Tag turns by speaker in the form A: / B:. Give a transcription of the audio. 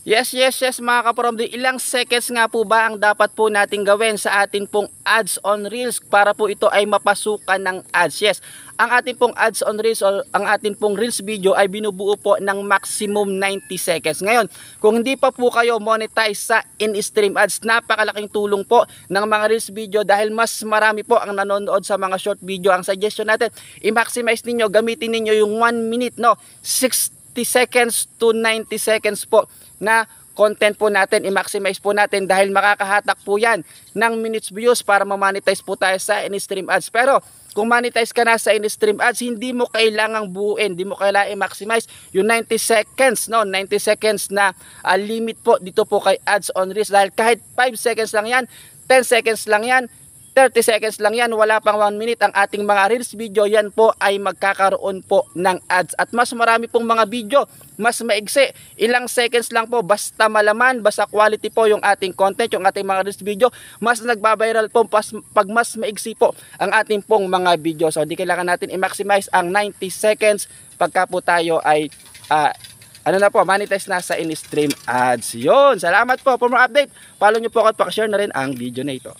A: Yes mga kaparomdi, ilang seconds nga po ba ang dapat po natin gawin sa atin pong ads on Reels para po ito ay mapasukan ng ads? Yes, ang atin pong ads on Reels o ang atin pong Reels video ay binubuo po ng maximum 90 seconds. Ngayon, kung hindi pa po kayo monetize sa in-stream ads, napakalaking tulong po ng mga Reels video dahil mas marami po ang nanonood sa mga short video. Ang suggestion natin, i-maximize ninyo, gamitin ninyo yung 1 minute, 60 seconds to 90 seconds po na content po natin, i-maximize po natin dahil makakahatak po yan ng minutes views para ma-monetize po tayo sa in-stream ads. Pero kung monetize ka na sa in-stream ads, hindi mo kailangang buuin, hindi mo kailangang i-maximize yung 90 seconds, 90 seconds na limit po dito po kay ads on Reels dahil kahit 5 seconds lang yan, 10 seconds lang yan, 30 seconds lang yan, wala pang 1 minute ang ating mga Reels video, yan po ay magkakaroon po ng ads. At mas marami pong mga video, mas maigsi, ilang seconds lang po, basta malaman, basta quality po yung ating content, yung ating mga Reels video, mas nagbabiral po pag mas maigsi po ang ating pong mga video. So hindi kailangan natin i-maximize ang 90 seconds pagka po tayo ay monetize na sa in-stream ads. Yun, salamat po. For more update, follow nyo po at pakishare na rin ang video na ito.